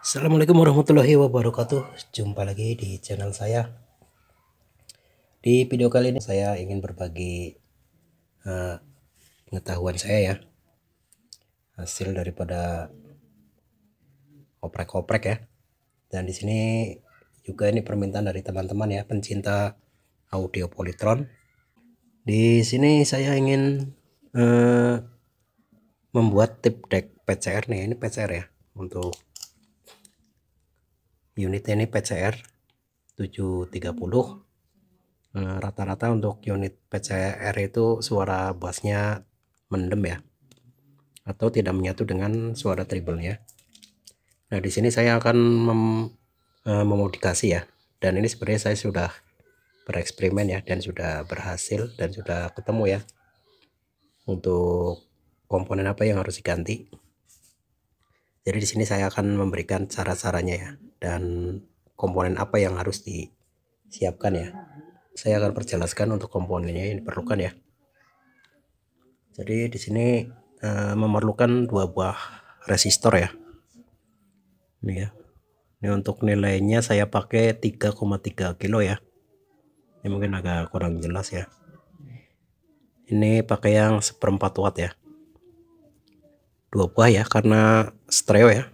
Assalamualaikum warahmatullahi wabarakatuh. Jumpa lagi di channel saya. Di video kali ini saya ingin berbagi pengetahuan saya ya, hasil daripada oprek-oprek ya. Dan di sini juga ini permintaan dari teman-teman ya, pencinta audio Polytron. Di sini saya ingin membuat tip deck PCR nih. Ini PCR ya, untuk unitnya ini PCR 730. Rata-rata untuk unit PCR itu suara bassnya mendem ya, atau tidak menyatu dengan suara treble-nya. Nah, di sini saya akan memodifikasi ya, dan ini sebenarnya saya sudah bereksperimen ya, dan sudah berhasil dan sudah ketemu ya untuk komponen apa yang harus diganti. Jadi di sini saya akan memberikan cara-caranya ya, dan komponen apa yang harus disiapkan ya. Saya akan perjelaskan untuk komponennya yang diperlukan ya. Jadi di sini memerlukan 2 buah resistor ya. Ini ya. Ini untuk nilainya saya pakai 3,3 kilo ya. Ini mungkin agak kurang jelas ya. Ini pakai yang 1/4 watt ya. 2 buah ya, karena stereo ya,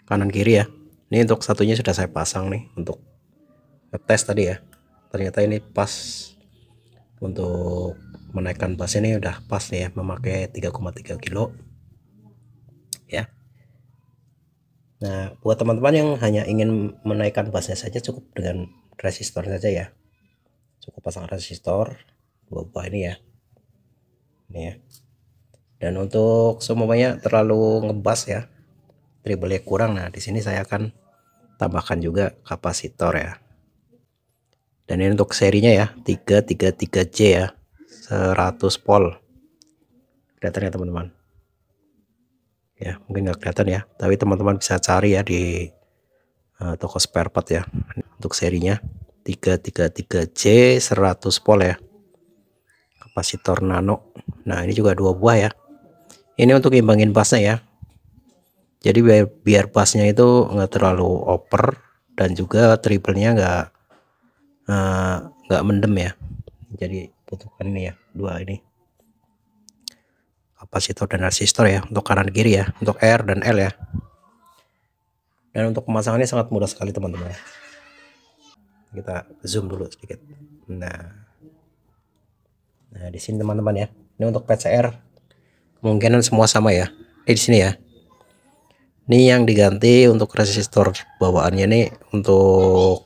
kanan kiri ya. Ini untuk satunya sudah saya pasang nih untuk ngetes tadi ya. Ternyata ini pas untuk menaikkan bass, ini udah pas nih ya, memakai 3,3 kilo ya. Nah, buat teman-teman yang hanya ingin menaikkan bassnya saja, cukup dengan resistor saja ya. Cukup pasang resistor 2 buah ini ya. Ini ya. Dan untuk semuanya terlalu ngebas ya, treble-nya kurang. Nah, di sini saya akan tambahkan juga kapasitor ya. Dan ini untuk serinya ya, 333J ya, 100 volt. Kelihatan ya teman-teman? Ya, mungkin nggak kelihatan ya, tapi teman-teman bisa cari ya di toko spare part ya. Untuk serinya 333J 100 volt ya, kapasitor nano. Nah, ini juga 2 buah ya. Ini untuk imbangin bassnya ya. Jadi biar bassnya itu nggak terlalu over, dan juga treble-nya nggak mendem ya. Jadi butuhkan ini ya, 2 ini kapasitor dan resistor ya, untuk kanan kiri ya, untuk R dan L ya. Dan untuk pemasangannya sangat mudah sekali teman-teman. Kita zoom dulu sedikit. Nah di sini teman-teman ya, ini untuk PCR kemungkinan semua sama ya. Di sini ya. Ini yang diganti untuk resistor bawaannya nih, untuk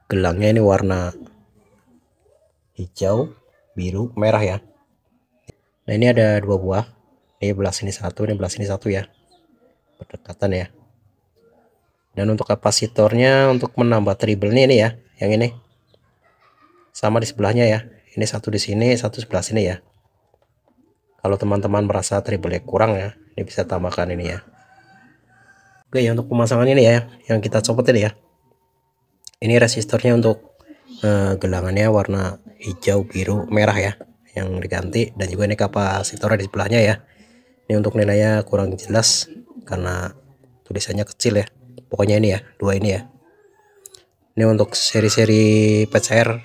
gelangnya ini warna hijau, biru, merah ya. Nah, ini ada 2 buah. Ini belah sini 1, ini belah sini 1 ya. Berdekatan ya. Dan untuk kapasitornya, untuk menambah treble-nya ini ya, yang ini sama di sebelahnya ya. Ini 1 di sini, 1 sebelah sini ya. Kalau teman-teman merasa treble-nya kurang ya, ini bisa tambahkan ini ya. Oke ya, untuk pemasangan ini ya, yang kita copot ini ya. Ini resistornya untuk gelangannya warna hijau, biru, merah ya, yang diganti. Dan juga ini kapasitornya di sebelahnya ya. Ini untuk nilainya kurang jelas karena tulisannya kecil ya. Pokoknya ini ya, 2 ini ya. Ini untuk seri-seri PCR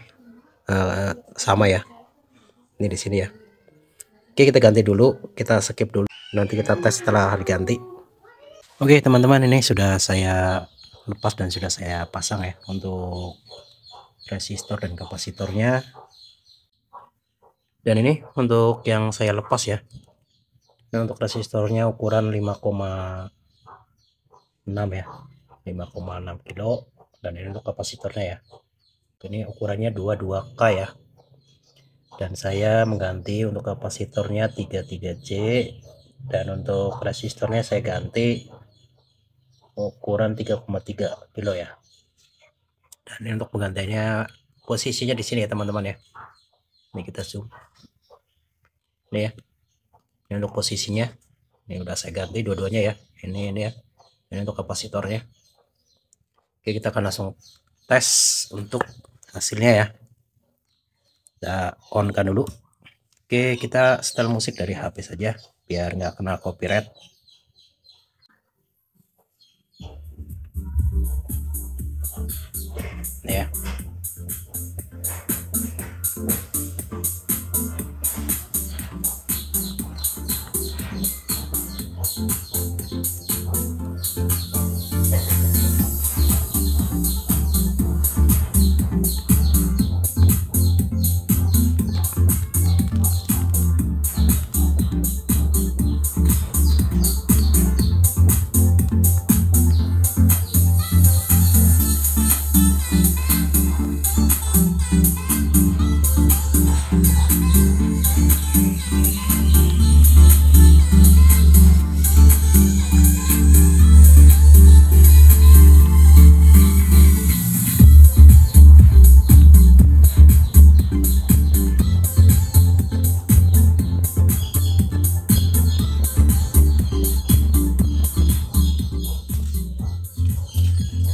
sama ya. Ini di sini ya. Oke, kita ganti dulu, kita skip dulu, nanti kita tes setelah diganti. Oke teman-teman, ini sudah saya lepas dan sudah saya pasang ya untuk resistor dan kapasitornya. Dan ini untuk yang saya lepas ya. Dan untuk resistornya ukuran 5,6 ya, 5,6 kilo. Dan ini untuk kapasitornya ya, ini ukurannya 22K ya. Dan saya mengganti untuk kapasitornya 33J, dan untuk resistornya saya ganti ukuran 3,3 kilo ya. Dan ini untuk penggantiannya, posisinya di sini ya teman-teman ya. Ini kita zoom. Ini ya. Ini untuk posisinya. Ini udah saya ganti dua-duanya ya. Ini ya. Ini untuk kapasitornya. Oke, kita akan langsung tes untuk hasilnya ya. Kita on kan dulu. Oke, kita setel musik dari HP saja biar nggak kena copyright. ya.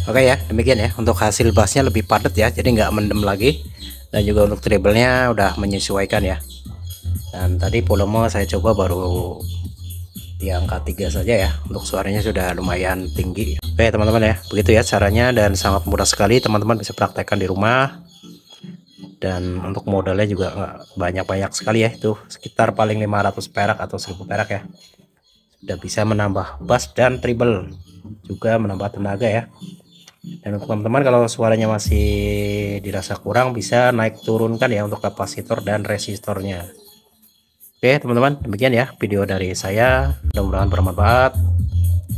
Oke ya, demikian ya untuk hasil bassnya lebih padat ya, jadi nggak mendem lagi, dan juga untuk treble-nya udah menyesuaikan ya. Dan tadi volume saya coba baru di angka 3 saja ya, untuk suaranya sudah lumayan tinggi. Oke teman-teman ya, begitu ya caranya, dan sangat mudah sekali, teman-teman bisa praktekkan di rumah. Dan untuk modalnya juga nggak banyak-banyak sekali ya, itu sekitar paling 500 perak atau 1000 perak ya, sudah bisa menambah bass dan treble, juga menambah tenaga ya. Dan untuk teman-teman kalau suaranya masih dirasa kurang, bisa naik turunkan ya untuk kapasitor dan resistornya. Oke teman-teman, demikian ya video dari saya, mudah-mudahan bermanfaat.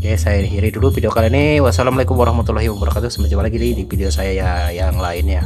Oke, saya akhiri dulu video kali ini. Wassalamualaikum warahmatullahi wabarakatuh. Sampai jumpa lagi di video saya yang lainnya.